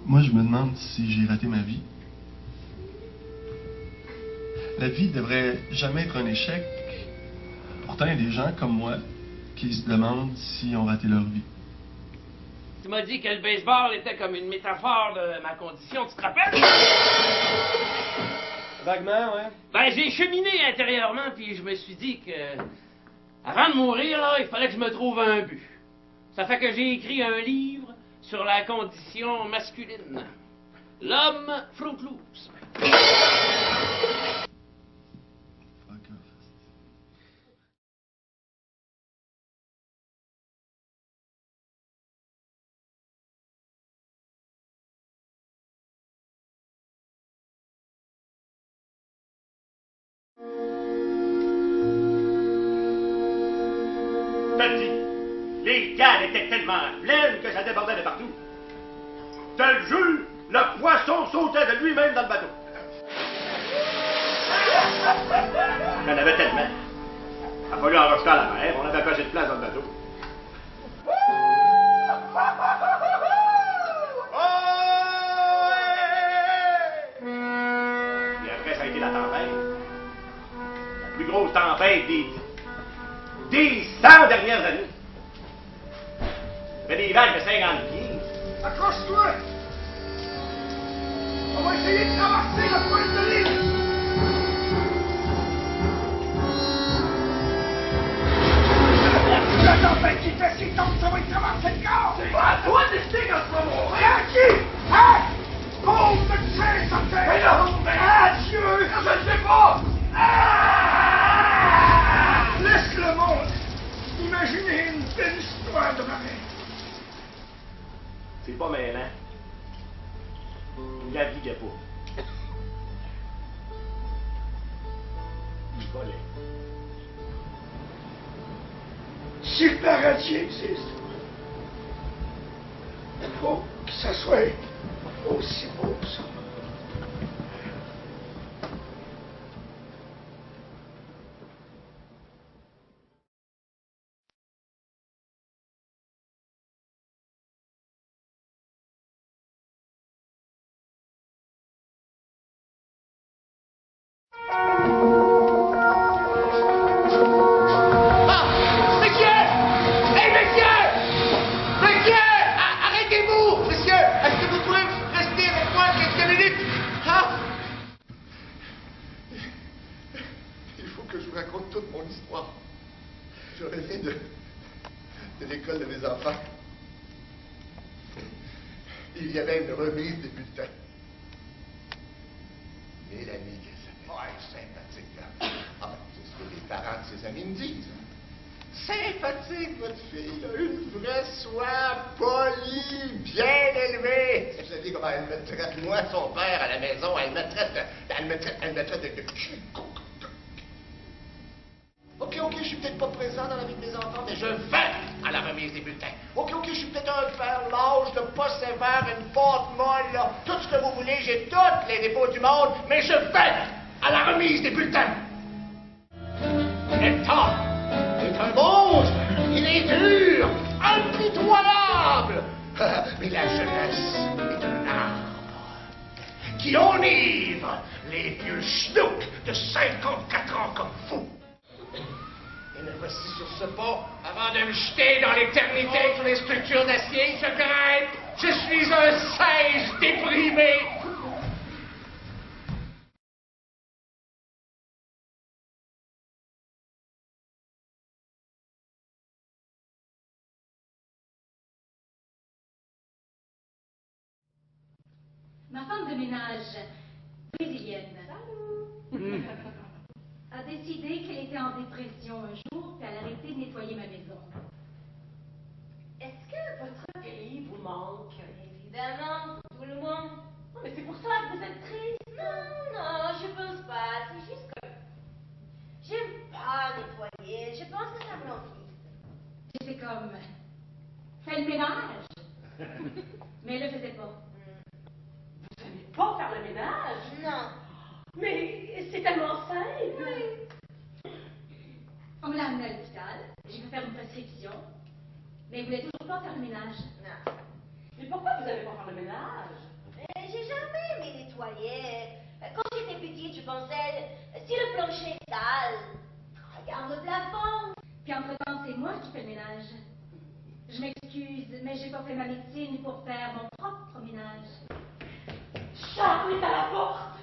Moi, je me demande si j'ai raté ma vie. La vie devrait jamais être un échec. Pourtant, il y a des gens comme moi qui se demandent si ont raté leur vie. Tu m'as dit que le baseball était comme une métaphore de ma condition, tu te rappelles? Vaguement, ouais. Ben, j'ai cheminé intérieurement, puis je me suis dit que, avant de mourir, là, il fallait que je me trouve un but. Ça fait que j'ai écrit un livre sur la condition masculine. L'homme Fruit Loops. Fuck off. Petit, les cales étaient tellement pleines que ça débordait de partout. Je te le jure, le poisson sautait de lui-même dans le bateau. Il y en avait tellement. Il a fallu en rejeter à la mer, on avait pas assez de place dans le bateau. Et après, ça a été la tempête. La plus grosse tempête des 100 dernières années. Il y avait des vagues de 50 pieds. Accroche-toi! On va essayer de traverser la pointe de l'île! La tempête qui fait si tente, ça va y traverser le corps! C'est pas à toi de décider quand tu vas mourir! À qui? Hein? Pauvre de tuer, ça fait! Mais non! Mais adieu! Je ne sais pas! Laisse le monde imaginer une belle histoire de marée. C'est pas mêlant. Il naviguait pas. Il volait. Si le paradis existe, il faut que ça soit aussi beau que ça. Raconte toute mon histoire. Je reviens de l'école de mes enfants. Il y avait une remise des bulletins. Mélanie, qu'elle s'appelle. Ouais, sympathique, là. Ah, ben, c'est ce que les parents de ses amis me disent. Sympathique, votre fille, là. Une vraie soie, polie, bien élevée. Vous savez comment elle me traite, moi, son père, à la maison. Elle me traite de cul. OK, je suis peut-être pas présent dans la vie de mes enfants, mais je vais à la remise des bulletins. OK, je suis peut-être un père lâche, pas sévère, une pâte molle, là. Tout ce que vous voulez, j'ai tous les dépôts du monde, mais je vais à la remise des bulletins. Hector est un monstre, il est dur, impitoyable. Mais la jeunesse est un arbre qui enivre les vieux schnouks de 54 ans comme fous. Et me voici sur ce pont, avant de me jeter dans l'éternité sur les structures d'acier, je grimpe. Je suis un singe déprimé. Ma femme de ménage, brésilienne, a décidé qu'elle était en dépression un jour, puis elle a arrêté de nettoyer ma maison. Est-ce que votre pays vous manque? Évidemment, tout le monde. Oh, mais c'est pour ça que vous êtes triste. Non, je pense pas. C'est juste que j'aime pas nettoyer. Je pense que ça me l'enquiste. C'est comme... Fais le ménage. Mais elle le faisait pas. Vous savez pas faire le ménage? Non. Mais c'est tellement simple. Oui. On me l'a amenée à l'hôpital. J'ai fait faire une prescription. Mais elle voulait toujours pas faire le ménage. Non. Mais pourquoi vous n'allez pas faire le ménage? pensais, si le plancher est sale, regarde le plafond. Puis entre-temps, c'est moi qui fais le ménage. Je m'excuse, mais j'ai pas fait ma médecine pour faire mon propre ménage. Charles est à la porte.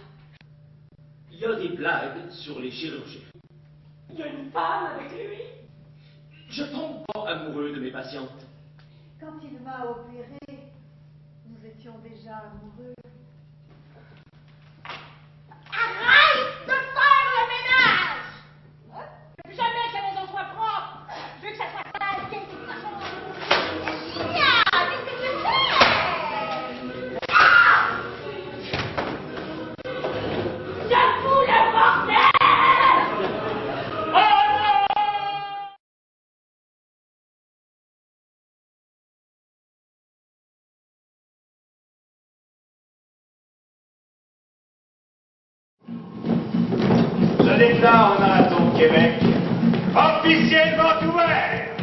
Il y a des blagues sur les chirurgiens. Il y a une femme avec lui. Je tombe pas amoureux de mes patientes. Quand il m'a opéré, nous étions déjà amoureux. Arrête de faire le ménage! Je veux plus jamais que la maison soit propre. Je veux que ça soit sale. Qu'est-ce que ça change? Qu'est-ce que tu fais? Ah! Je fous le bordel! Je déclare le marathon de Québec officiellement ouvert.